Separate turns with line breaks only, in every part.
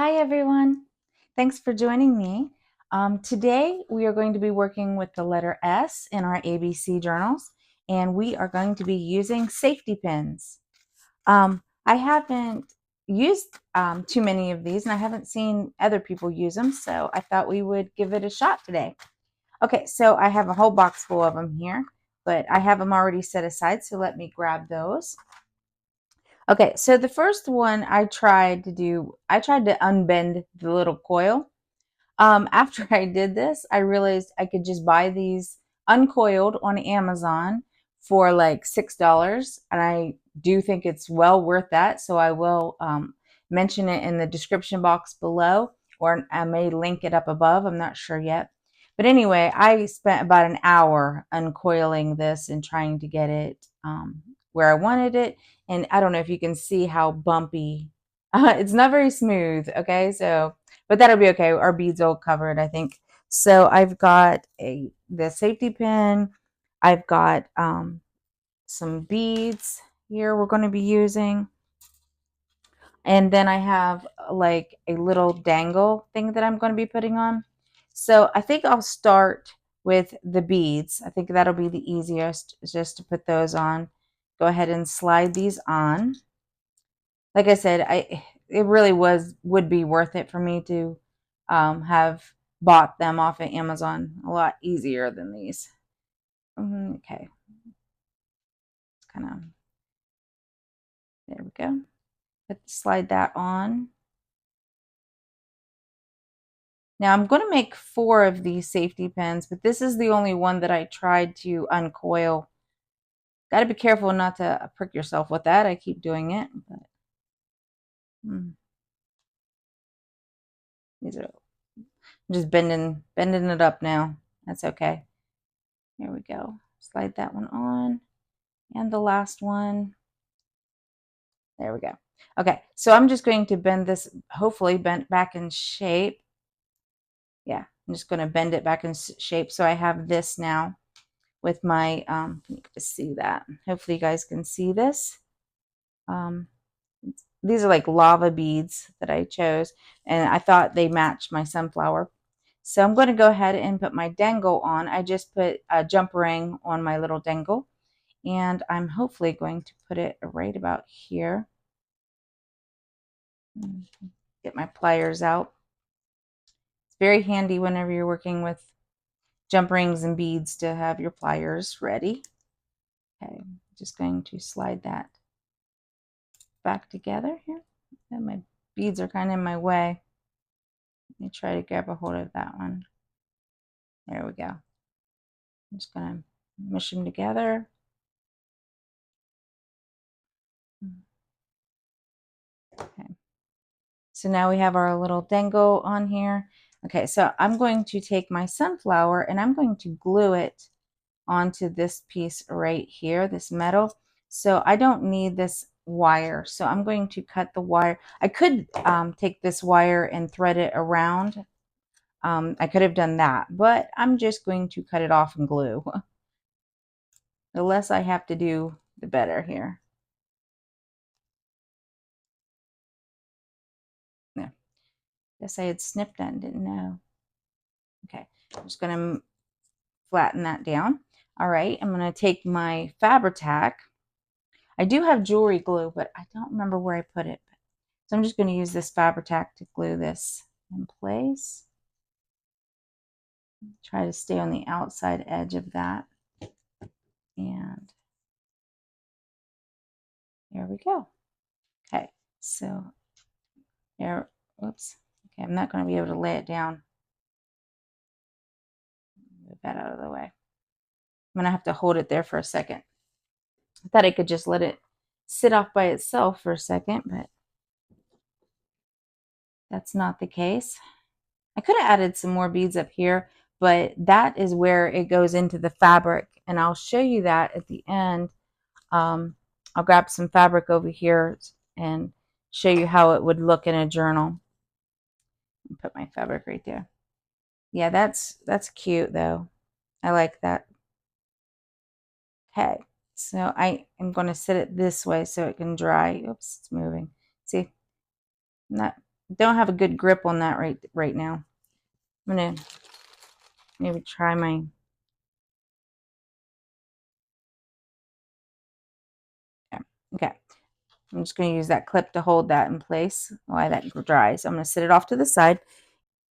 Hi, everyone. Thanks for joining me. Today, we are going to be working with the letter S in our ABC journals, and we are going to be using safety pins. I haven't used too many of these, and I haven't seen other people use them, so I thought we would give it a shot today. Okay, so I have a whole box full of them here, but I have them already set aside, so let me grab those. Okay, so the first one I tried to unbend the little coil. After I did this, I realized I could just buy these uncoiled on Amazon for like $6. And I do think it's well worth that. So I will mention it in the description box below, or I may link it up above. I'm not sure yet. But anyway, I spent about an hour uncoiling this and trying to get it where I wanted it. And I don't know if you can see how bumpy. It's not very smooth. Okay, so but that'll be okay. Our beads will cover it, I think. So I've got the safety pin. I've got some beads here we're going to be using. And then I have like a little dangle thing that I'm going to be putting on. So I think I'll start with the beads. I think that'll be the easiest, just to put those on. Go ahead and slide these on. Like I said, it really would be worth it for me to have bought them off of Amazon a lot easier than these. Okay, kind of there we go. Slide that on. Now I'm going to make 4 of these safety pins, but this is the only one that I tried to uncoil. Got to be careful not to prick yourself with that. I keep doing it, but these are I'm just bending it up now. That's okay. Here we go. Slide that one on. And the last one. There we go. Okay, so I'm just going to bend this, hopefully bent back in shape. Yeah, I'm just going to bend it back in shape. So I have this now with my, you can see that. Hopefully you guys can see this. Um, these are like lava beads that I chose, and I thought they matched my sunflower. So I'm going to go ahead and put my dangle on. I just put a jump ring on my little dangle, and I'm hopefully going to put it right about here. Get my pliers out. It's very handy whenever you're working with jump rings and beads to have your pliers ready. Okay, I'm just going to slide that back together here. And my beads are kind of in my way. Let me try to grab a hold of that one. There we go. I'm just going to mush them together. Okay. So now we have our little dangle on here. Okay, so I'm going to take my sunflower and I'm going to glue it onto this piece right here, this metal. So I don't need this wire. So I'm going to cut the wire. I could take this wire and thread it around. I could have done that, but I'm just going to cut it off and glue. The less I have to do, the better here. Yeah. Guess I had snipped that and didn't know. Okay, I'm just going to flatten that down. All right, I'm going to take my Fabri-Tac. I do have jewelry glue, but I don't remember where I put it. So I'm just going to use this Fabri-Tac to glue this in place. Try to stay on the outside edge of that. And there we go. Okay, so there, whoops. Okay, I'm not going to be able to lay it down. Move that out of the way. I'm going to have to hold it there for a second. I thought I could just let it sit off by itself for a second, but that's not the case. I could have added some more beads up here, but that is where it goes into the fabric, and I'll show you that at the end. I'll grab some fabric over here and show you how it would look in a journal. Put my fabric right there. Yeah, that's cute though. I like that. Okay, so I am going to set it this way so it can dry. Oops, it's moving. See, don't have a good grip on that right now. I'm gonna maybe try my. Yeah, okay. I'm just going to use that clip to hold that in place while that dries. I'm going to set it off to the side.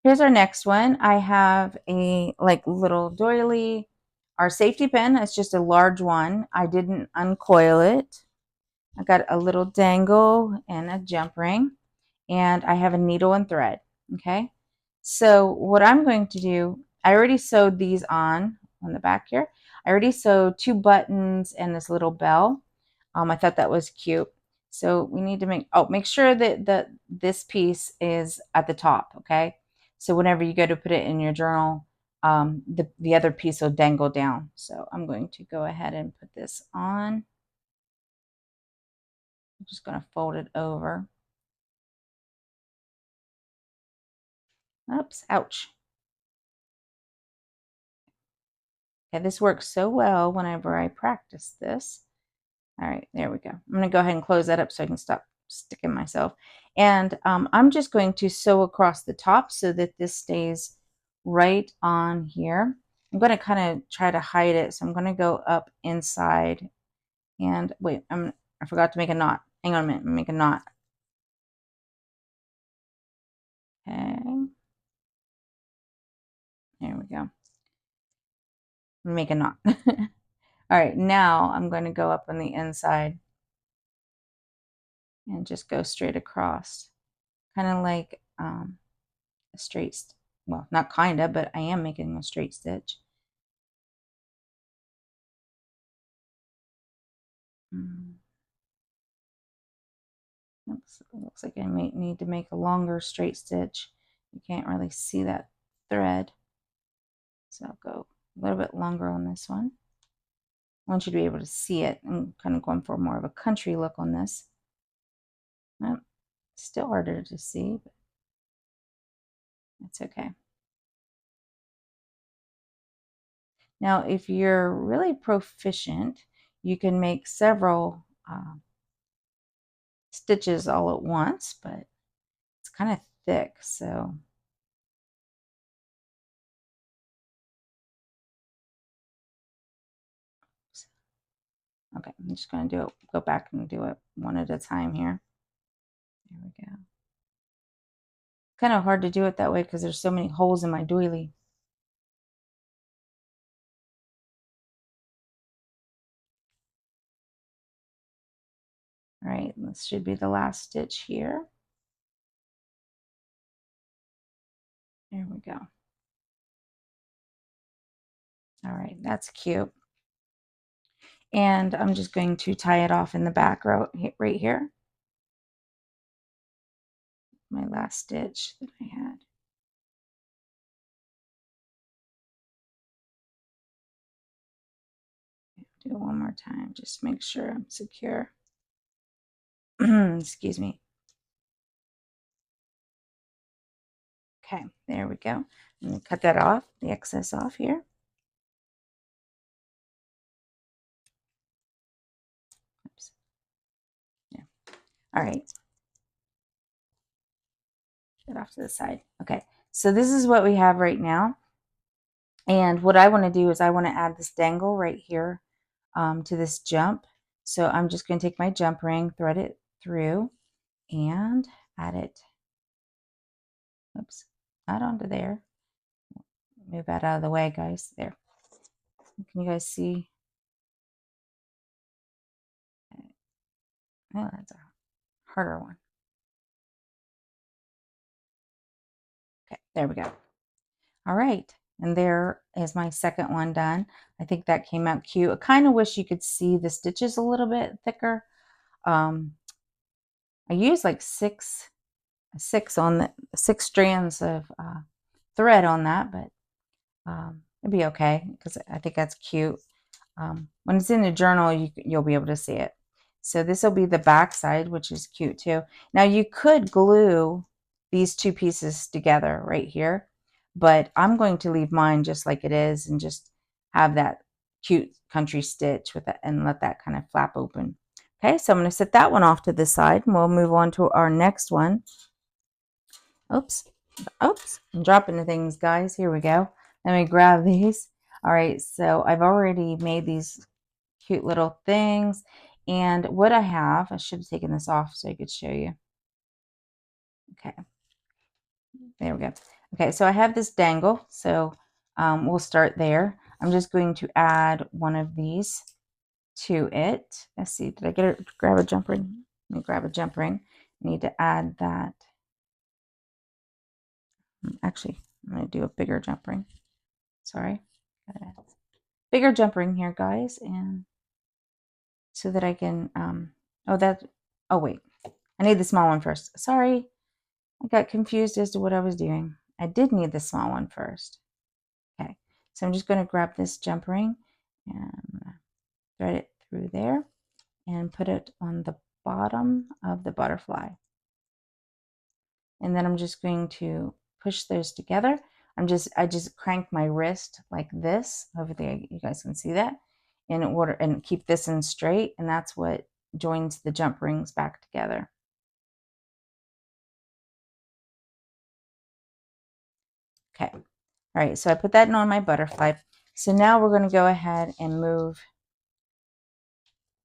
Here's our next one. I have a like little doily. Our safety pin. It's just a large one. I didn't uncoil it. I got a little dangle and a jump ring, and I have a needle and thread. Okay. So what I'm going to do, I already sewed these on the back here. I already sewed 2 buttons and this little bell. I thought that was cute. So we need to make sure that this piece is at the top, okay? So whenever you go to put it in your journal, the other piece will dangle down. So I'm going to go ahead and put this on. I'm just going to fold it over. Oops, ouch. Okay, this works so well whenever I practice this. All right, there we go. I'm going to go ahead and close that up so I can stop sticking myself. And I'm just going to sew across the top so that this stays right on here. I'm going to kind of try to hide it. So I'm going to go up inside and wait, I forgot to make a knot. Hang on a minute, make a knot. Okay, there we go. Make a knot. All right, now I'm going to go up on the inside and just go straight across. Kind of like a straight, well, not kind of, but I am making a straight stitch. Looks like I may need to make a longer straight stitch. You can't really see that thread. So I'll go a little bit longer on this one. I want you to be able to see it. I'm kind of going for more of a country look on this. Well, still harder to see, but it's okay. Now, if you're really proficient, you can make several stitches all at once, but it's kind of thick, so okay, I'm just going to go back and do it one at a time here. There we go. Kind of hard to do it that way because there's so many holes in my doily. All right, this should be the last stitch here. There we go. All right, that's cute. And I'm just going to tie it off in the back row right here. My last stitch that I had. Do it one more time, just make sure I'm secure. Excuse me. Okay, there we go. I'm going to cut that off, the excess off here. Oops. Yeah. All right. Get off to the side. Okay, so this is what we have right now. And what I want to do is I want to add this dangle right here to this jump. So I'm just going to take my jump ring, thread it through, and add it. Oops, not onto there. Move that out of the way, guys. There. Can you guys see? Oh, that's a harder one. Okay, there we go. All right, and there is my second one done. I think that came out cute. I kind of wish you could see the stitches a little bit thicker. I used like six on the 6 strands of thread on that, but it'd be okay because I think that's cute. When it's in the journal, you'll be able to see it. So this will be the back side, which is cute too. Now you could glue these 2 pieces together right here, but I'm going to leave mine just like it is and just have that cute country stitch with it and let that kind of flap open. Okay, so I'm going to set that one off to the side and we'll move on to our next one. Oops. Oops. I'm dropping the things, guys. Here we go. Let me grab these. All right. So I've already made these cute little things. And what I should have taken this off so I could show you. Okay. There we go. Okay. So I have this dangle. So we'll start there. I'm just going to add one of these to it. Let's see. Did I get it? Grab a jump ring? Let me grab a jump ring. I need to add that. Actually, I'm going to do a bigger jump ring. Sorry. Bigger jump ring here, guys. And so that I can, oh, wait. I need the small one first. Sorry. I got confused as to what I was doing. I did need the small one first. Okay. So I'm just going to grab this jump ring and thread it through there and put it on the bottom of the butterfly. And then I'm just going to push those together. I just crank my wrist like this over there. You guys can see that in order, and keep this in straight. And that's what joins the jump rings back together. Okay. All right. So I put that on my butterfly. So now we're going to go ahead and move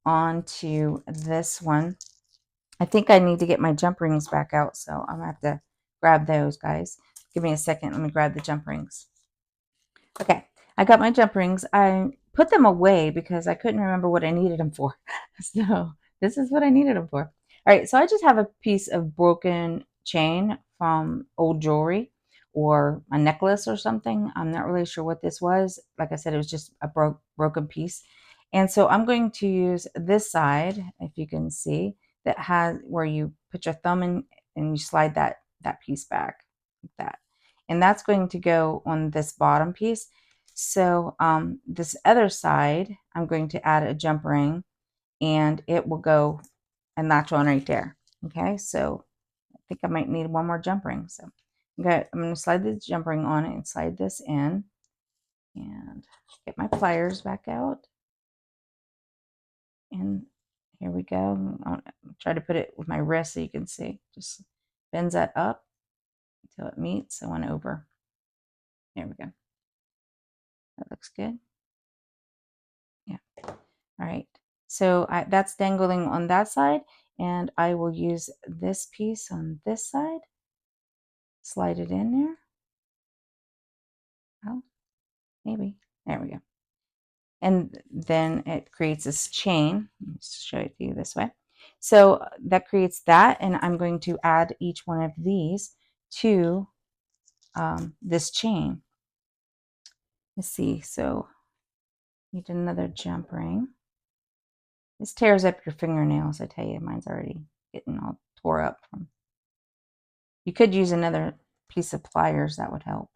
on to this one. I think I need to get my jump rings back out. So I'm going to have to grab those, guys. Give me a second. Let me grab the jump rings. Okay, I got my jump rings. I put them away because I couldn't remember what I needed them for. So this is what I needed them for. All right, so I just have a piece of broken chain from old jewelry or a necklace or something. I'm not really sure what this was. Like I said, it was just a broken piece. And so I'm going to use this side, if you can see, that has where you put your thumb in and you slide that piece back like that. And that's going to go on this bottom piece. So this other side, I'm going to add a jump ring and it will go and latch on right there. Okay, so I think I might need one more jump ring. So I'm going to slide the jump ring on it and slide this in and get my pliers back out. And here we go. I'll try to put it with my wrist so you can see. Just bends that up until it meets the one over. There we go. That looks good. Yeah. All right. So that's dangling on that side, and I will use this piece on this side. Slide it in there. Oh, maybe. There we go. And then it creates this chain. Let me show it to you this way. So that creates that, and I'm going to add each one of these to this chain. Let's see. So need another jump ring. This tears up your fingernails. I tell you, mine's already getting all tore up from. You could use another piece of pliers, that would help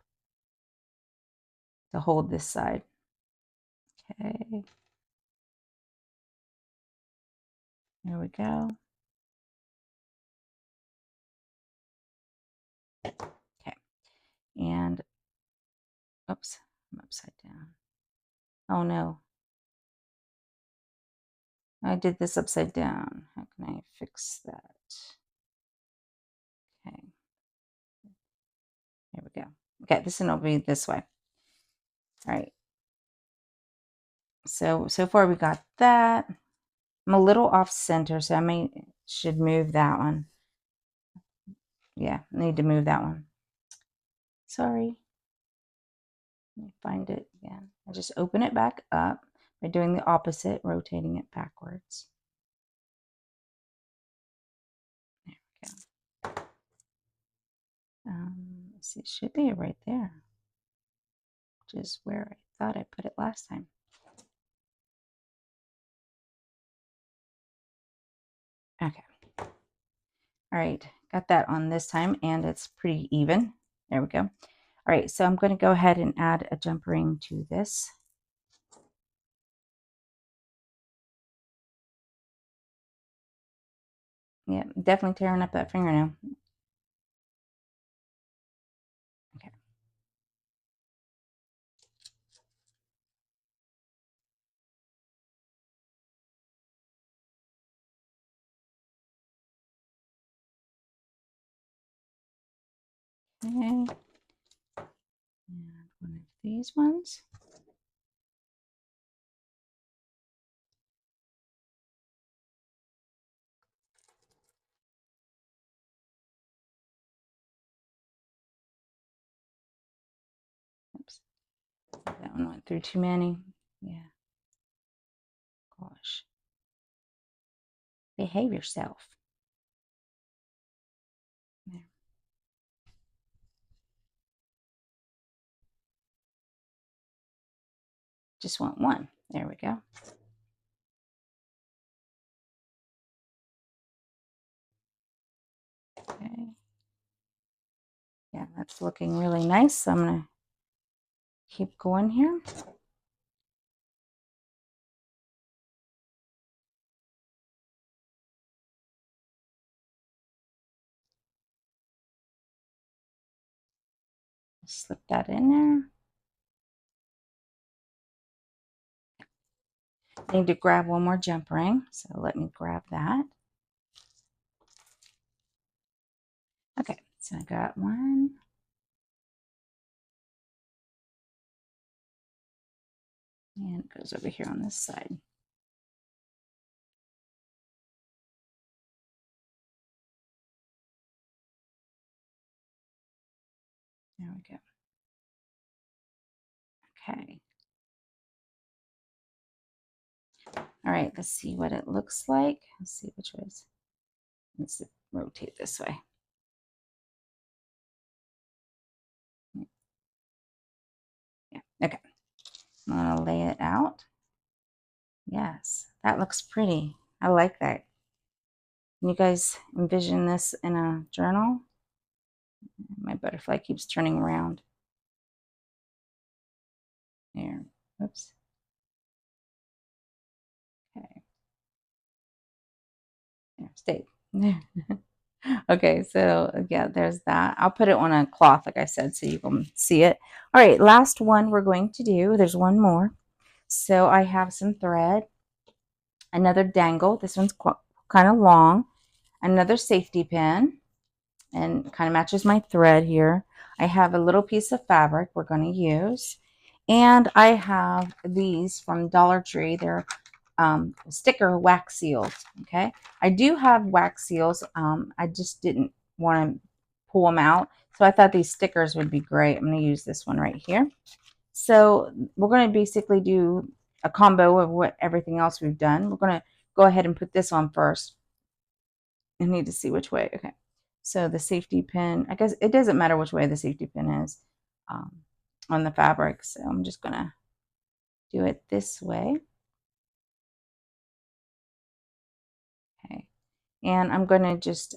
to hold this side. Okay, there we go. Okay, and oops, I'm upside down. Oh no, I did this upside down. How can I fix that? Okay, there we go. Okay, this one will be this way. All right. So far we got that. I'm a little off center, so should move that one. Yeah, I need to move that one. Sorry. Let me find it again. I just open it back up by doing the opposite, rotating it backwards. There we go. Let's see, it should be right there, which is where I thought I put it last time. Okay. All right, got that on this time, and it's pretty even. There we go. All right, so I'm going to go ahead and add a jump ring to this. Yeah, definitely tearing up that fingernail. Okay. And one of these ones. Oops, that one went through too many. Yeah, gosh. Behave yourself. There. Just want one. There we go. Okay. Yeah, that's looking really nice. So I'm going to keep going here. Slip that in there. I need to grab one more jump ring. So let me grab that. Okay, so I got one. And it goes over here on this side. There we go. Okay. All right, let's see what it looks like. Let's see which ways. Let's rotate this way. Yeah, okay. I'm gonna lay it out. Yes, that looks pretty. I like that. Can you guys envision this in a journal? My butterfly keeps turning around. There. Oops. Okay. There, stay. Okay, so yeah, there's that. I'll put it on a cloth, like I said, so you can see it. All right, last one we're going to do. There's one more. So I have some thread, another dangle. This one's kind of long, another safety pin, and kind of matches my thread here. I have a little piece of fabric we're going to use, and I have these from Dollar Tree. They're sticker wax seals. Okay, I do have wax seals. I just didn't want to pull them out, so I thought these stickers would be great. I'm going to use this one right here. So we're going to basically do a combo of what everything else we've done. We're going to go ahead and put this on first. I need to see which way. Okay. So the safety pin, I guess it doesn't matter which way the safety pin is um, on the fabric. So I'm just going to do it this way. Okay. And I'm going to just,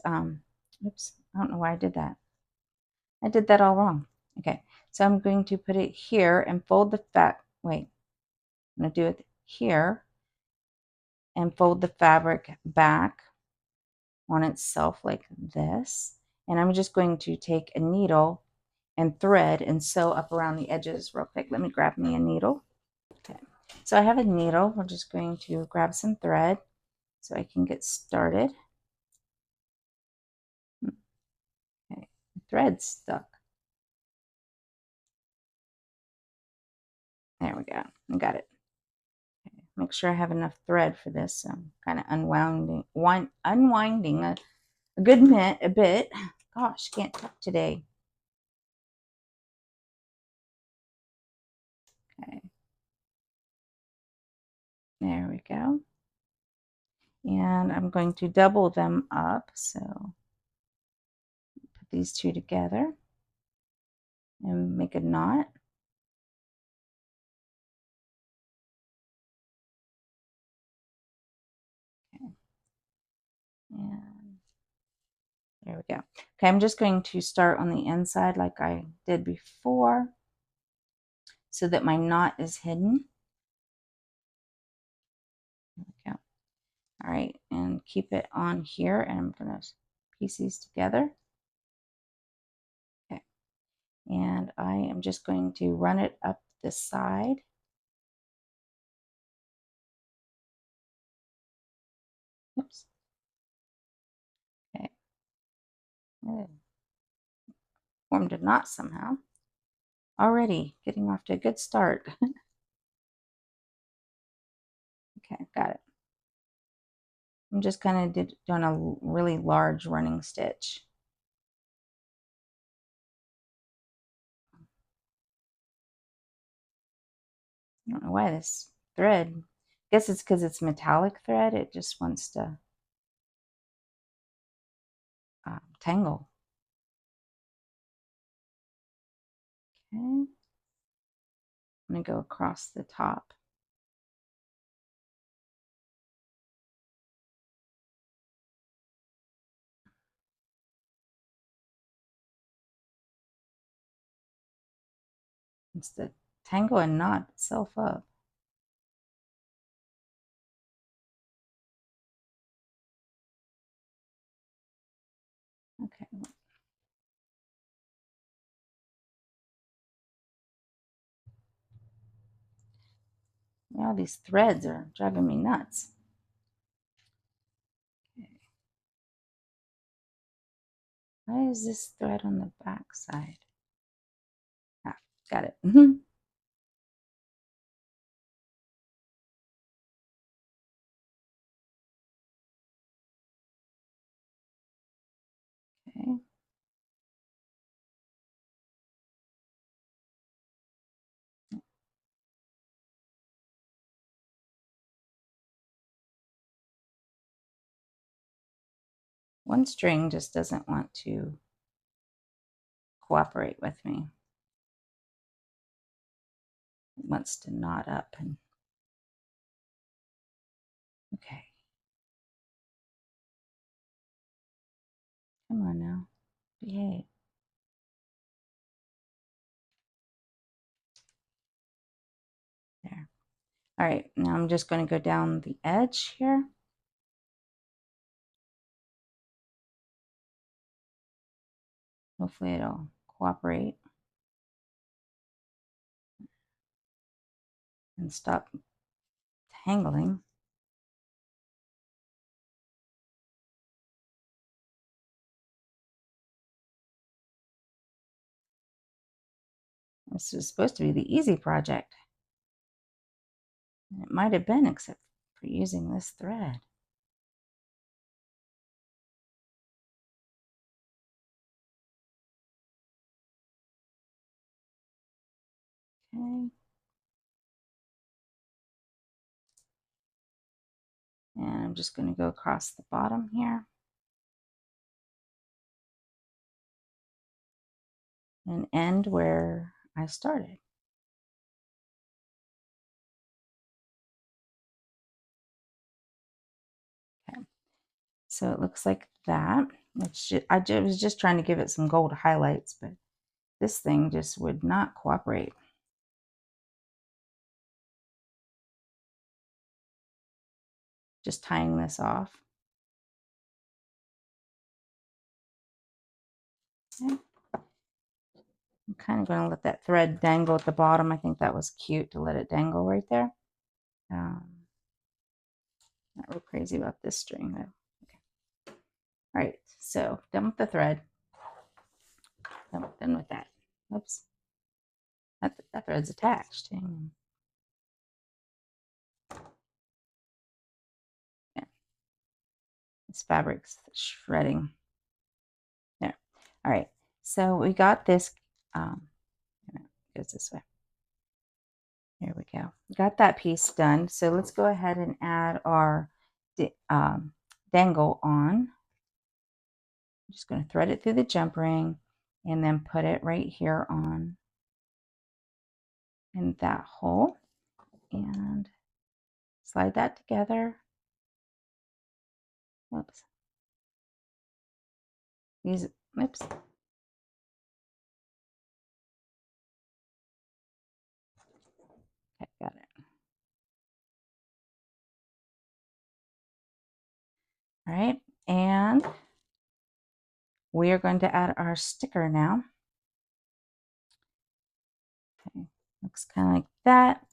oops, I don't know why I did that. I did that all wrong. Okay. So I'm going to put it here and fold the wait, I'm going to do it here and fold the fabric back on itself like this. And I'm just going to take a needle and thread and sew up around the edges real quick. Let me grab me a needle. Okay. So I have a needle. We're just going to grab some thread so I can get started. Okay. The thread's stuck. There we go. I got it. Okay. Make sure I have enough thread for this. So I'm kind of unwinding a good bit. Gosh, can't talk today. Okay. There we go. And I'm going to double them up. So put these two together and make a knot. Okay. And there we go. Okay, I'm just going to start on the inside like I did before so that my knot is hidden. There we go. All right, and keep it on here, and I'm going to piece these together. Okay, and I am just going to run it up this side. Oops. Okay. Good. Formed a knot somehow. Already getting off to a good start. Okay, got it. I'm just kind of doing a really large running stitch. I don't know why this thread, I guess it's because it's metallic thread. It just wants to tangle. Okay, I'm going to go across the top. It's to tangle and knot itself up. Okay. All these threads are driving me nuts. Okay. Why is this thread on the back side? Ah, got it. Okay. One string just doesn't want to cooperate with me. It wants to knot up and okay. Come on now. Behave. There. All right, now I'm just going to go down the edge here. Hopefully it'll cooperate and stop tangling. This was supposed to be the easy project. And it might have been, except for using this thread. Okay. And I'm just going to go across the bottom here. And end where I started. Okay. So it looks like that. I was just trying to give it some gold highlights, but this thing just would not cooperate. Just tying this off. Okay. I'm kind of going to let that thread dangle at the bottom. I think that was cute to let it dangle right there. Not real crazy about this string though. Okay. All right, so done with the thread. Done with that. Oops. That thread's attached. Hang on. Yeah. This fabric's shredding. There. All right. So we got this. It goes this way. Here we go. Got that piece done. So let's go ahead and add our dangle on. I'm just going to thread it through the jump ring and then put it right here on in that hole and slide that together. Oops. Oops. Okay, got it. All right, and we are going to add our sticker now. Okay, looks kind of like that.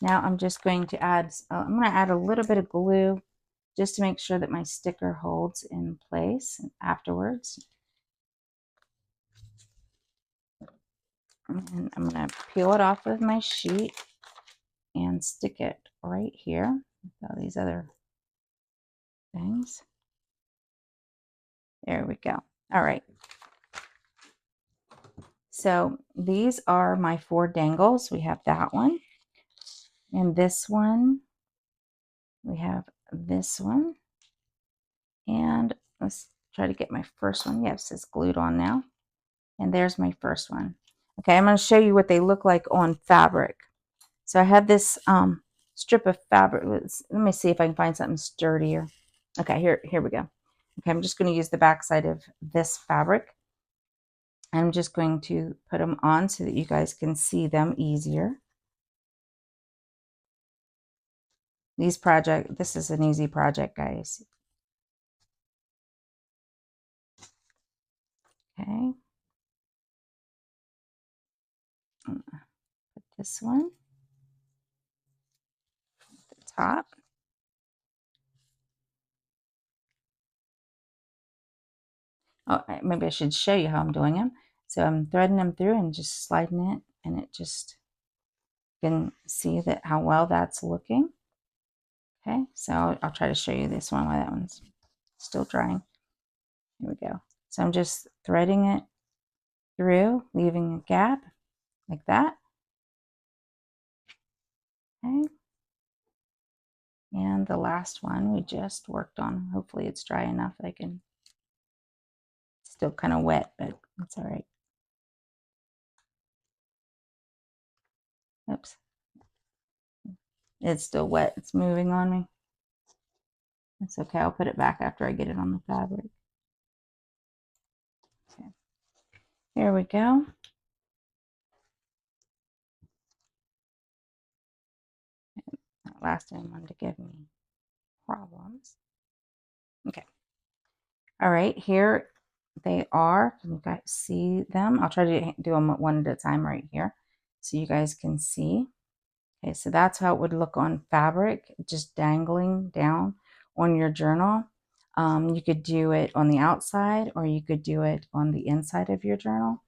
Now I'm just going to add, I'm going to add a little bit of glue just to make sure that my sticker holds in place afterwards. And I'm going to peel it off with my sheet and stick it right here with all these other things. There we go. All right. So these are my 4 dangles. We have that one. And this one. We have this one. And let's try to get my first one. Yes, it's glued on now. And there's my first one. Okay, I'm going to show you what they look like on fabric. So I have this strip of fabric. Let me see if I can find something sturdier. Okay, here we go. Okay, I'm just going to use the back side of this fabric. I'm just going to put them on so that you guys can see them easier. This is an easy project, guys. Okay. Put this one at the top. Oh, maybe I should show you how I'm doing them. So I'm threading them through and just sliding it, and it just, you can see that how well that's looking. Okay, so I'll try to show you this one while that one's still drying. Here we go. So I'm just threading it through, leaving a gap like that. Okay. And the last one we just worked on. Hopefully it's dry enough that I can, it's still kind of wet, but it's all right. Oops. It's still wet. It's moving on me. It's okay. I'll put it back after I get it on the fabric. Okay. Here we go. That last one wanted to give me problems. Okay. All right. Here they are. Can you guys see them? I'll try to do them one at a time right here so you guys can see. Okay, so that's how it would look on fabric, just dangling down on your journal. You could do it on the outside or you could do it on the inside of your journal,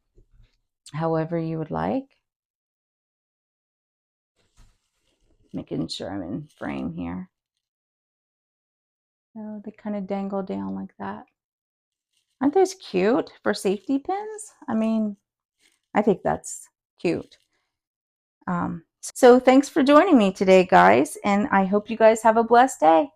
however you would like. Making sure I'm in frame here. So they kind of dangle down like that. Aren't those cute for safety pins? I mean, I think that's cute. So thanks for joining me today, guys, and I hope you guys have a blessed day.